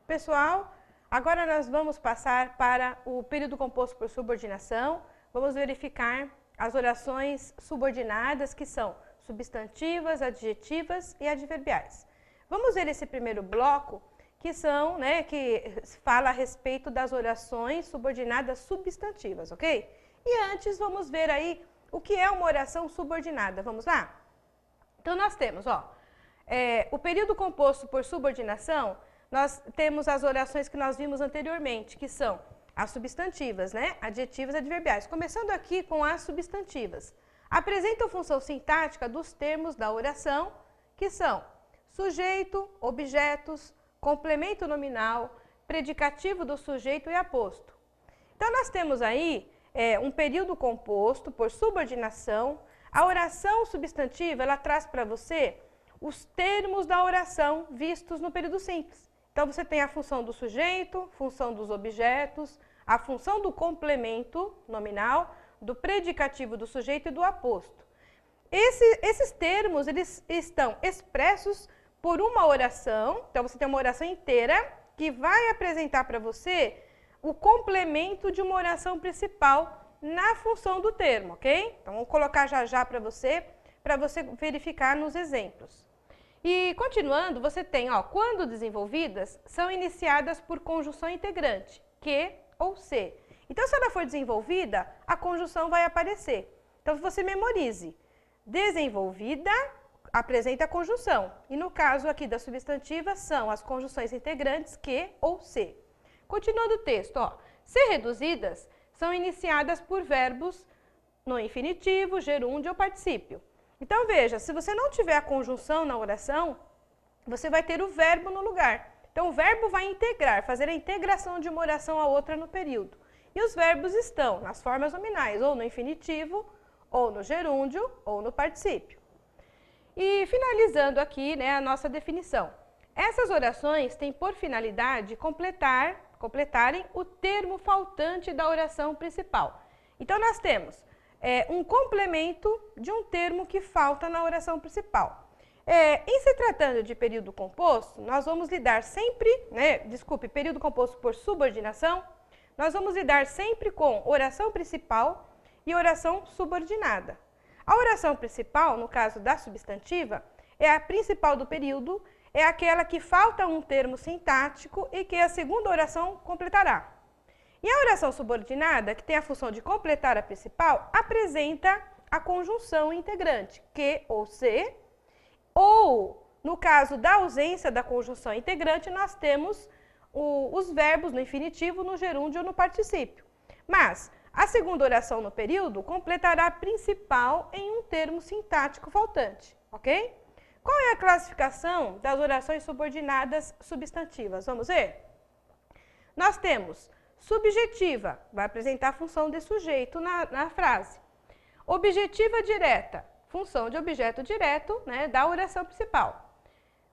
Pessoal, agora nós vamos passar para o período composto por subordinação. Vamos verificar as orações subordinadas, que são substantivas, adjetivas e adverbiais. Vamos ver esse primeiro bloco, que são, que fala a respeito das orações subordinadas substantivas, ok? E antes vamos ver aí o que é uma oração subordinada. Vamos lá? Então nós temos, o período composto por subordinação, nós temos as orações que nós vimos anteriormente, que são as substantivas, adjetivas e adverbiais. Começando aqui com as substantivas. Apresentam função sintática dos termos da oração, que são sujeito, objetos, complemento nominal, predicativo do sujeito e aposto. Então, nós temos aí um período composto por subordinação. A oração substantiva, ela traz para você os termos da oração vistos no período simples. Então, você tem a função do sujeito, função dos objetos, a função do complemento nominal, do predicativo do sujeito e do aposto. Esses termos, eles estão expressos por uma oração. Então, você tem uma oração inteira que vai apresentar para você o complemento de uma oração principal na função do termo, ok? Então, vou colocar já para você verificar nos exemplos. E, continuando, você tem, quando desenvolvidas, são iniciadas por conjunção integrante, que ou se. Então, se ela for desenvolvida, a conjunção vai aparecer. Então, você memorize. Desenvolvida apresenta a conjunção. E, no caso aqui da substantiva, são as conjunções integrantes, que ou se. Continuando o texto, se reduzidas, são iniciadas por verbos no infinitivo, gerúndio ou particípio. Então, veja, se você não tiver a conjunção na oração, você vai ter o verbo no lugar. Então, o verbo vai integrar, fazer a integração de uma oração a outra no período. E os verbos estão nas formas nominais, ou no infinitivo, ou no gerúndio, ou no particípio. E, finalizando aqui, a nossa definição. Essas orações têm por finalidade completarem o termo faltante da oração principal. Então, nós temos um complemento de um termo que falta na oração principal. Em se tratando de período composto, nós vamos lidar sempre, período composto por subordinação, nós vamos lidar sempre com oração principal e oração subordinada. A oração principal, no caso da substantiva, é a principal do período, é aquela que falta um termo sintático e que a segunda oração completará. E a oração subordinada, que tem a função de completar a principal, apresenta a conjunção integrante, que ou se, ou, no caso da ausência da conjunção integrante, nós temos os verbos no infinitivo, no gerúndio ou no particípio. Mas a segunda oração no período completará a principal em um termo sintático faltante, ok? Qual é a classificação das orações subordinadas substantivas? Vamos ver? Nós temos subjetiva, vai apresentar a função de sujeito na frase. Objetiva direta, função de objeto direto, da oração principal.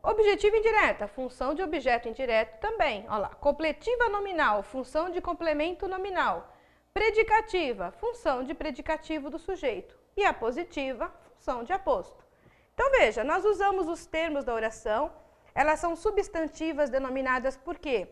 Objetiva indireta, função de objeto indireto também. Olha lá. Completiva nominal, função de complemento nominal. Predicativa, função de predicativo do sujeito. E apositiva, função de aposto. Então, veja, nós usamos os termos da oração, elas são substantivas denominadas por quê?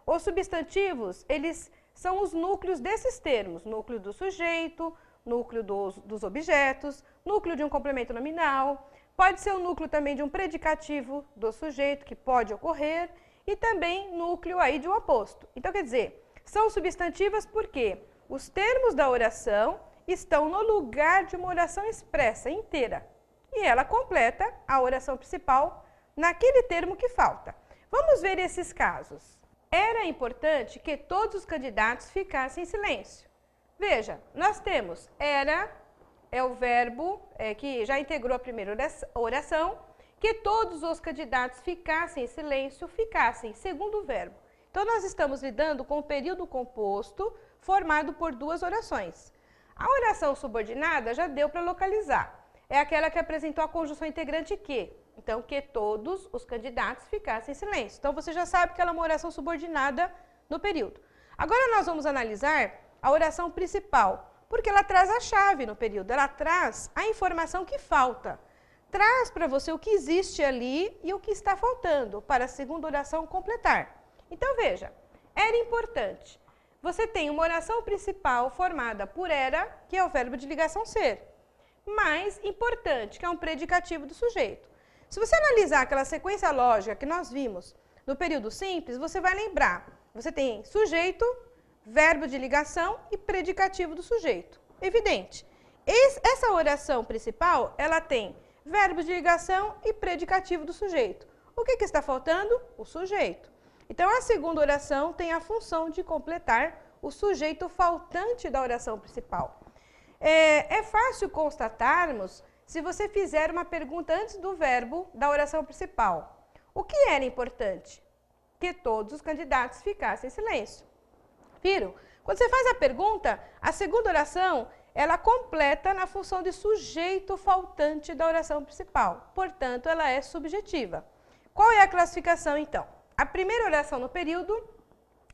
Os substantivos, eles são os núcleos desses termos, núcleo do sujeito, núcleo dos objetos, núcleo de um complemento nominal, pode ser o núcleo também de um predicativo do sujeito, que pode ocorrer, e também núcleo aí de um aposto. Então, quer dizer, são substantivas porque os termos da oração estão no lugar de uma oração expressa, inteira, e ela completa a oração principal naquele termo que falta. Vamos ver esses casos. Era importante que todos os candidatos ficassem em silêncio. Veja, nós temos era, é o verbo que já integrou a primeira oração, que todos os candidatos ficassem em silêncio, ficassem, segundo o verbo. Então, nós estamos lidando com o período composto formado por duas orações. A oração subordinada já deu para localizar. É aquela que apresentou a conjunção integrante que. Então, que todos os candidatos ficassem em silêncio. Então, você já sabe que ela é uma oração subordinada no período. Agora, nós vamos analisar a oração principal, porque ela traz a chave no período, ela traz a informação que falta. Traz para você o que existe ali e o que está faltando para a segunda oração completar. Então, veja, era importante. Você tem uma oração principal formada por era, que é o verbo de ligação ser, mais importante, que é um predicativo do sujeito. Se você analisar aquela sequência lógica que nós vimos no período simples, você vai lembrar. Você tem sujeito, verbo de ligação e predicativo do sujeito. Evidente. Essa oração principal, ela tem verbo de ligação e predicativo do sujeito. O que está faltando? O sujeito. Então, a segunda oração tem a função de completar o sujeito faltante da oração principal. É fácil constatarmos se você fizer uma pergunta antes do verbo da oração principal. O que era importante? Que todos os candidatos ficassem em silêncio. Viram? Quando você faz a pergunta, a segunda oração, ela completa na função de sujeito faltante da oração principal. Portanto, ela é subjetiva. Qual é a classificação, então? A primeira oração no período,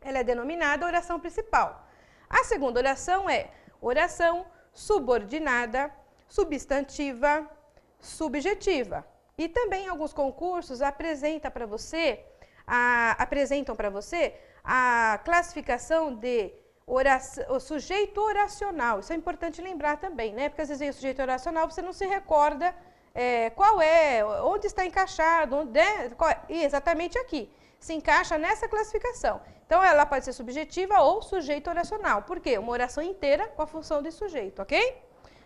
ela é denominada oração principal. A segunda oração é oração subordinada, substantiva, subjetiva. E também alguns concursos apresentam para você a classificação de o sujeito oracional. Isso é importante lembrar também, né? Porque às vezes vem o sujeito oracional, você não se recorda onde está encaixado, exatamente aqui. Se encaixa nessa classificação. Então, ela pode ser subjetiva ou sujeito oracional. Por quê? Uma oração inteira com a função de sujeito, ok?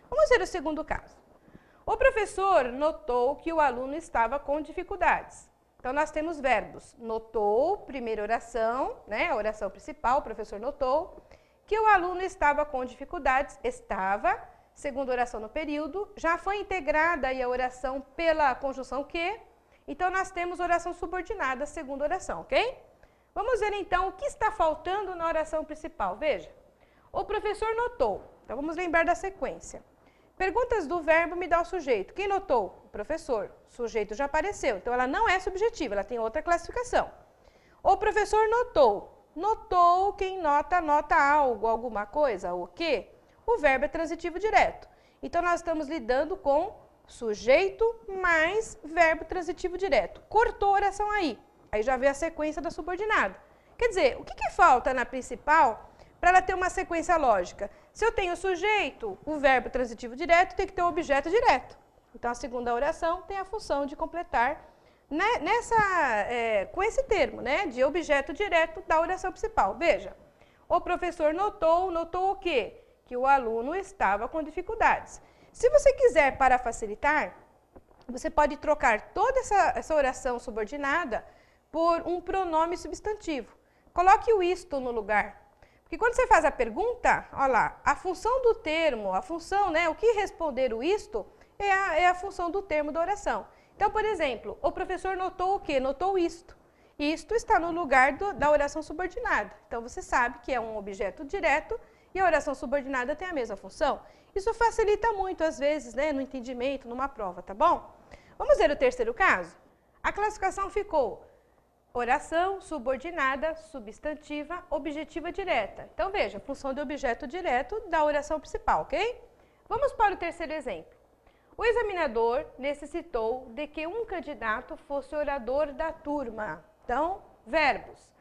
Vamos ver o segundo caso. O professor notou que o aluno estava com dificuldades. Então, nós temos verbos. Notou, primeira oração, né? A oração principal, o professor notou que o aluno estava com dificuldades. Estava, segunda oração no período. Já foi integrada aí a oração pela conjunção que. Então, nós temos oração subordinada, segunda oração, ok? Vamos ver, então, o que está faltando na oração principal. Veja, o professor notou. Então, vamos lembrar da sequência. Perguntas do verbo me dá o sujeito. Quem notou? O professor. O sujeito já apareceu. Então, ela não é subjetiva, ela tem outra classificação. O professor notou. Notou, quem nota, nota algo, alguma coisa, o quê? O verbo é transitivo direto. Então, nós estamos lidando com sujeito mais verbo transitivo direto. Cortou a oração aí. Aí já vê a sequência da subordinada. Quer dizer, o que falta na principal para ela ter uma sequência lógica? Se eu tenho sujeito, o verbo transitivo direto tem que ter o objeto direto. Então, a segunda oração tem a função de completar com esse termo, né, de objeto direto da oração principal. Veja, o professor notou o quê? Que o aluno estava com dificuldades. Se você quiser, para facilitar, você pode trocar toda essa oração subordinada por um pronome substantivo. Coloque o isto no lugar. Porque quando você faz a pergunta, olha lá, a função do termo, a função, né, o que responder o isto, é a função do termo da oração. Então, por exemplo, o professor notou o quê? Notou isto. Isto está no lugar da oração subordinada. Então, você sabe que é um objeto direto e a oração subordinada tem a mesma função. Isso facilita muito, às vezes, né, no entendimento, numa prova, tá bom? Vamos ver o terceiro caso? A classificação ficou oração subordinada, substantiva, objetiva direta. Então, veja, função de objeto direto da oração principal, ok? Vamos para o terceiro exemplo. O examinador necessitou de que um candidato fosse orador da turma. Então, verbos.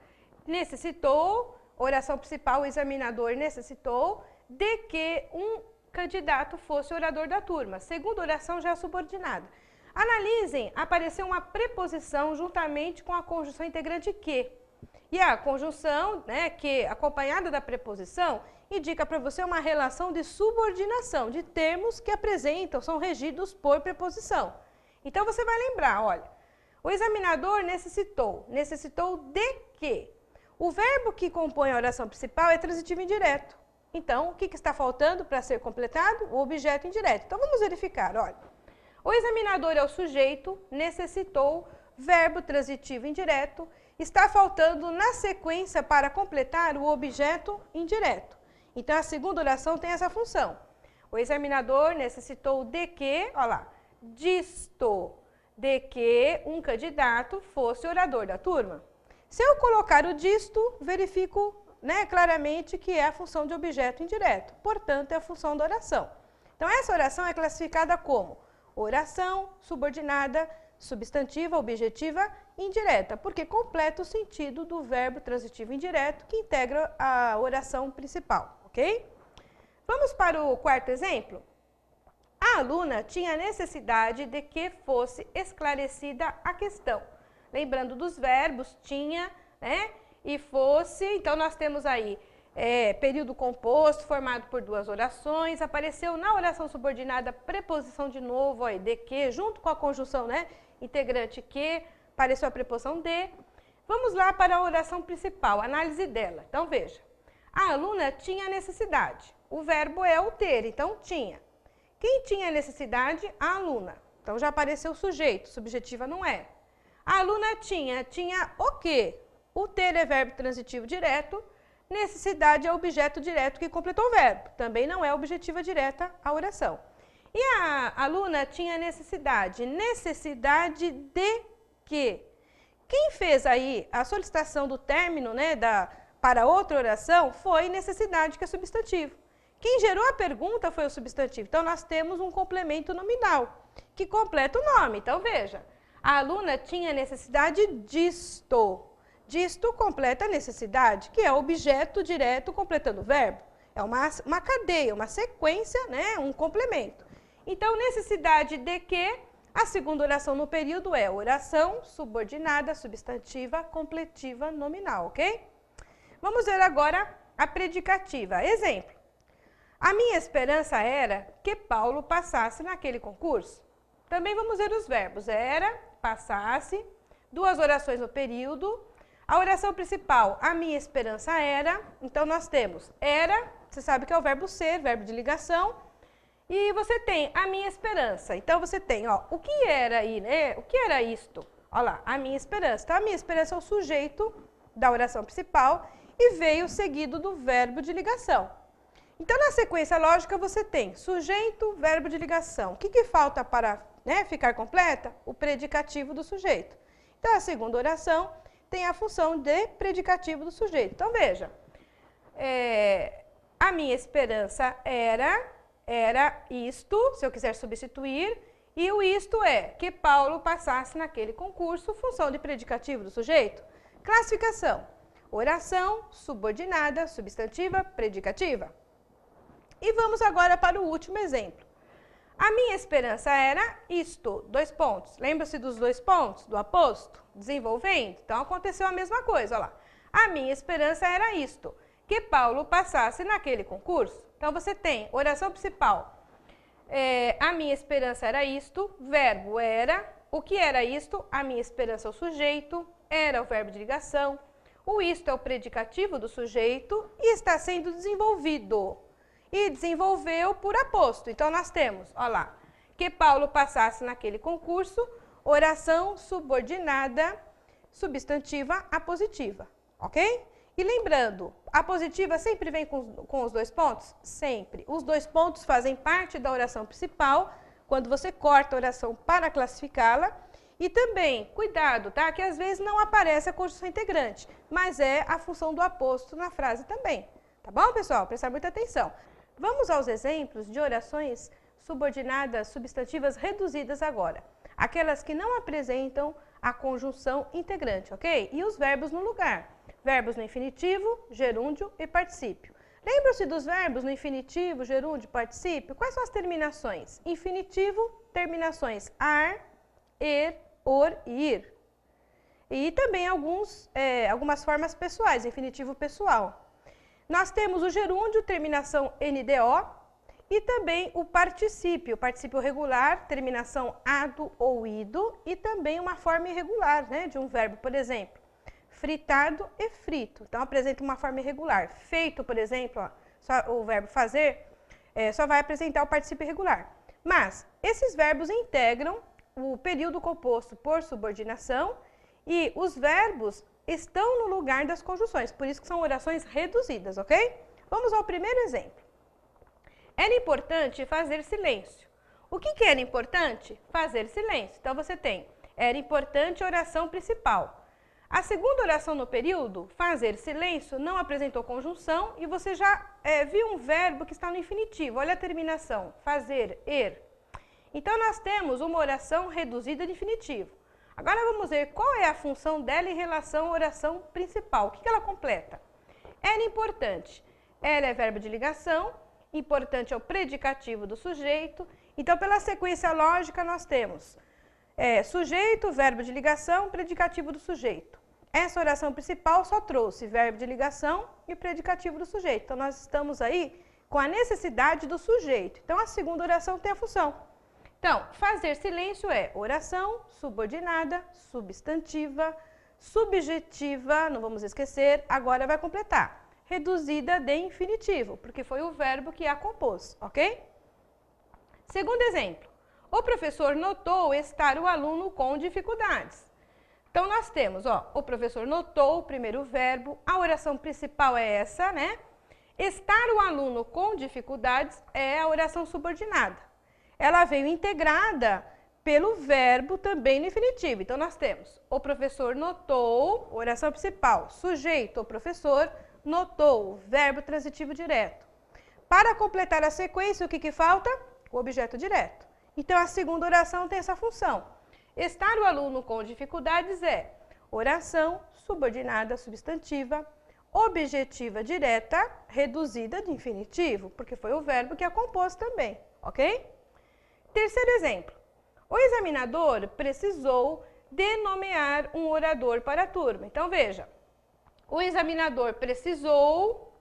Necessitou, oração principal, o examinador necessitou de que um candidato fosse orador da turma. Segunda oração já é subordinada. Analisem, apareceu uma preposição juntamente com a conjunção integrante que. E a conjunção, né, que, acompanhada da preposição, indica para você uma relação de subordinação de termos que apresentam, são regidos por preposição. Então, você vai lembrar, olha, o examinador necessitou de que. O verbo que compõe a oração principal é transitivo indireto. Então, o que está faltando para ser completado? O objeto indireto. Então, vamos verificar, olha. O examinador é o sujeito, necessitou, verbo transitivo indireto, está faltando na sequência para completar o objeto indireto. Então, a segunda oração tem essa função. O examinador necessitou de que, olha lá, disto, de que um candidato fosse orador da turma. Se eu colocar o disto, verifico, né, claramente que é a função de objeto indireto. Portanto, é a função da oração. Então, essa oração é classificada como oração subordinada, substantiva, objetiva, indireta, porque completa o sentido do verbo transitivo indireto que integra a oração principal, ok? Vamos para o quarto exemplo? A aluna tinha necessidade de que fosse esclarecida a questão. Lembrando dos verbos, tinha, né, e fosse, então nós temos aí período composto formado por duas orações, apareceu na oração subordinada preposição de novo, aí, de que, junto com a conjunção, né, integrante que, apareceu a preposição de. Vamos lá para a oração principal, análise dela. Então veja, a aluna tinha necessidade, o verbo é o ter, então tinha. Quem tinha necessidade? A aluna. Então já apareceu o sujeito, subjetiva não é. A aluna tinha o quê? O ter é verbo transitivo direto, necessidade é objeto direto que completou o verbo. Também não é objetiva direta a oração. E a aluna tinha necessidade. Necessidade de quê? Quem fez aí a solicitação do término, né, para outra oração foi necessidade, que é substantivo. Quem gerou a pergunta foi o substantivo. Então, nós temos um complemento nominal, que completa o nome. Então, veja, a aluna tinha necessidade disto. Disto completa a necessidade, que é objeto direto completando o verbo. É uma cadeia, uma sequência, né, um complemento. Então, necessidade de que a segunda oração no período é oração subordinada, substantiva, completiva, nominal, ok? Vamos ver agora a predicativa. Exemplo. A minha esperança era que Paulo passasse naquele concurso. Também vamos ver os verbos. Era, passasse, duas orações no período. A oração principal, a minha esperança era. Então, nós temos era, você sabe que é o verbo ser, verbo de ligação. E você tem a minha esperança. Então, você tem, ó, o que era aí, né? O que era isto? Olha lá, a minha esperança. Então, a minha esperança é o sujeito da oração principal e veio seguido do verbo de ligação. Então, na sequência lógica, você tem sujeito, verbo de ligação. O que falta para, né, ficar completa? O predicativo do sujeito. Então, a segunda oração tem a função de predicativo do sujeito. Então, veja, a minha esperança era isto, se eu quiser substituir, e o isto é que Paulo passasse naquele concurso, função de predicativo do sujeito. Classificação, oração, subordinada, substantiva, predicativa. E vamos agora para o último exemplo. A minha esperança era isto, dois pontos. Lembra-se dos dois pontos, do aposto? Desenvolvendo? Então, aconteceu a mesma coisa, olha lá. A minha esperança era isto, que Paulo passasse naquele concurso. Então, você tem oração principal. A minha esperança era isto, verbo era. O que era isto? A minha esperança é o sujeito, era o verbo de ligação. O isto é o predicativo do sujeito e está sendo desenvolvido. E desenvolveu por aposto. Então, nós temos, olha lá, que Paulo passasse naquele concurso, oração subordinada, substantiva, apositiva, ok? E lembrando, a positiva sempre vem com os dois pontos? Sempre. Os dois pontos fazem parte da oração principal, quando você corta a oração para classificá-la. E também, cuidado, tá? Que às vezes não aparece a conjunção integrante, mas é a função do aposto na frase também. Tá bom, pessoal? Prestar muita atenção. Vamos aos exemplos de orações subordinadas substantivas reduzidas agora. Aquelas que não apresentam a conjunção integrante, ok? E os verbos no lugar. Verbos no infinitivo, gerúndio e particípio. Lembram-se dos verbos no infinitivo, gerúndio e particípio? Quais são as terminações? Infinitivo, terminações ar, er, or e ir. E também algumas formas pessoais, infinitivo pessoal. Nós temos o gerúndio, terminação NDO, e também o particípio regular, terminação ado ou ido, e também uma forma irregular, né, de um verbo, por exemplo, fritado e frito. Então, apresenta uma forma irregular. Feito, por exemplo, ó, o verbo fazer, só vai apresentar o particípio irregular. Mas, esses verbos integram o período composto por subordinação e os verbos estão no lugar das conjunções, por isso que são orações reduzidas, ok? Vamos ao primeiro exemplo. Era importante fazer silêncio. O que era importante? Fazer silêncio. Então, você tem, era importante oração principal. A segunda oração no período, fazer silêncio, não apresentou conjunção e você já viu um verbo que está no infinitivo. Olha a terminação, fazer, er. Então, nós temos uma oração reduzida de infinitivo. Agora, vamos ver qual é a função dela em relação à oração principal. O que ela completa? Ela é importante. Ela é verbo de ligação, importante é o predicativo do sujeito. Então, pela sequência lógica, nós temos sujeito, verbo de ligação, predicativo do sujeito. Essa oração principal só trouxe verbo de ligação e predicativo do sujeito. Então, nós estamos aí com a necessidade do sujeito. Então, a segunda oração tem a função. Então, fazer silêncio é oração subordinada, substantiva, subjetiva, não vamos esquecer, agora vai completar. Reduzida de infinitivo, porque foi o verbo que a compôs, ok? Segundo exemplo, o professor notou estar o aluno com dificuldades. Então, nós temos, o professor notou o primeiro verbo, a oração principal é essa, né? Estar o aluno com dificuldades é a oração subordinada. Ela veio integrada pelo verbo também no infinitivo. Então, nós temos o professor notou, oração principal, sujeito, o professor notou, verbo transitivo direto. Para completar a sequência, o que falta? O objeto direto. Então, a segunda oração tem essa função. Estar o aluno com dificuldades é oração subordinada substantiva, objetiva direta, reduzida de infinitivo, porque foi o verbo que a compôs também, ok? Terceiro exemplo, o examinador precisou denomear um orador para a turma. Então, veja, o examinador precisou,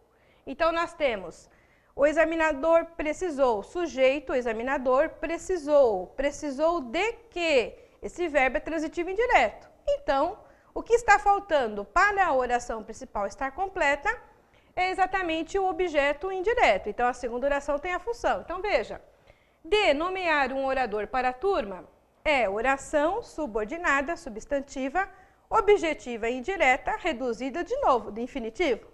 então nós temos o examinador precisou, sujeito, o examinador precisou de quê? Esse verbo é transitivo indireto. Então, o que está faltando para a oração principal estar completa é exatamente o objeto indireto. Então, a segunda oração tem a função. Então, veja, denomear um orador para a turma é oração subordinada, substantiva, objetiva e indireta, reduzida de novo, de infinitivo.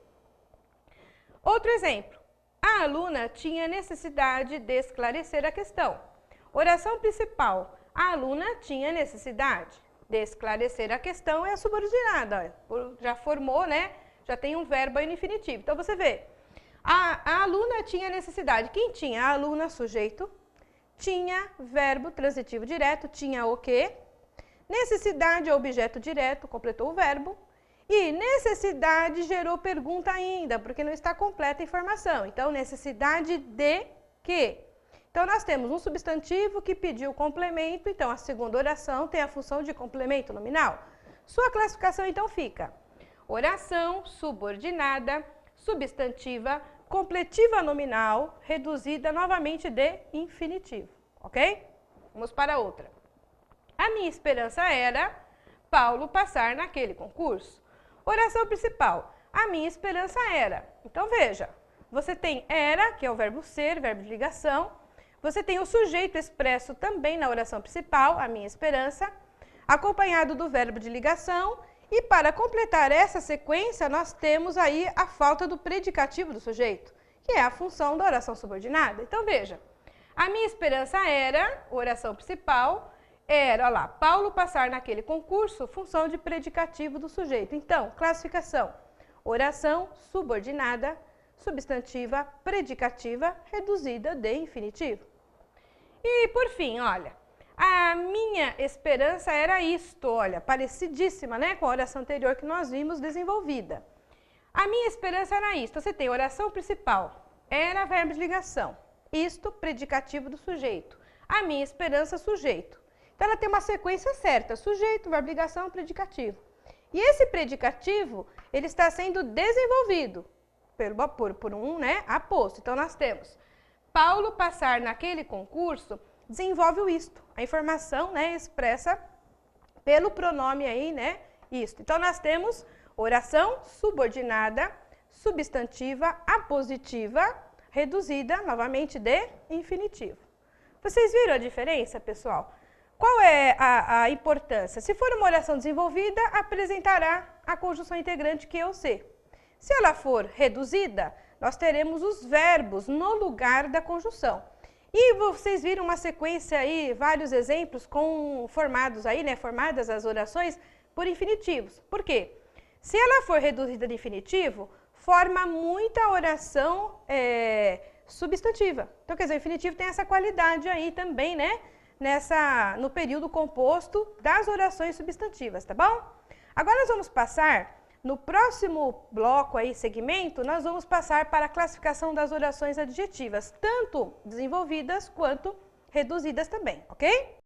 Outro exemplo, a aluna tinha necessidade de esclarecer a questão. Oração principal, a aluna tinha necessidade de esclarecer a questão é a subordinada, já formou, né? Já tem um verbo aí no infinitivo. Então, você vê, a aluna tinha necessidade. Quem tinha? A aluna, sujeito. Tinha verbo transitivo direto, tinha o quê? Necessidade é objeto direto, completou o verbo. E necessidade gerou pergunta ainda, porque não está completa a informação. Então, necessidade de quê? Então, nós temos um substantivo que pediu complemento. Então, a segunda oração tem a função de complemento nominal. Sua classificação, então, fica oração subordinada, substantiva, completiva nominal, reduzida novamente de infinitivo, ok? Vamos para outra. A minha esperança era Paulo passar naquele concurso. Oração principal. A minha esperança era. Então, veja, você tem era, que é o verbo ser, verbo de ligação. Você tem o sujeito expresso também na oração principal, a minha esperança, acompanhado do verbo de ligação. E para completar essa sequência, nós temos aí a falta do predicativo do sujeito, que é a função da oração subordinada. Então, veja, a minha esperança era, oração principal, era, olha lá, Paulo passar naquele concurso, função de predicativo do sujeito. Então, classificação, oração subordinada, substantiva, predicativa, reduzida de infinitivo. E, por fim, olha, a minha esperança era isto, olha, parecidíssima, né, com a oração anterior que nós vimos desenvolvida. A minha esperança era isto. Você tem oração principal, era verbo de ligação, isto, predicativo do sujeito. A minha esperança, sujeito. Então, ela tem uma sequência certa, sujeito, verbo de ligação, predicativo. E esse predicativo, ele está sendo desenvolvido por um, né, aposto. Então, nós temos Paulo passar naquele concurso, desenvolve o isto, a informação, né, expressa pelo pronome aí, né, isto. Então, nós temos oração subordinada, substantiva, apositiva, reduzida, novamente, de infinitivo. Vocês viram a diferença, pessoal? Qual é a importância? Se for uma oração desenvolvida, apresentará a conjunção integrante que ou se. Se ela for reduzida, nós teremos os verbos no lugar da conjunção. E vocês viram uma sequência aí, vários exemplos formados aí, né, formadas as orações por infinitivos. Por quê? Se ela for reduzida de infinitivo, forma muita oração substantiva. Então, quer dizer, o infinitivo tem essa qualidade aí também, né, no período composto das orações substantivas, tá bom? Agora nós vamos passar, no próximo bloco aí, segmento, nós vamos passar para a classificação das orações adjetivas, tanto desenvolvidas quanto reduzidas também, ok?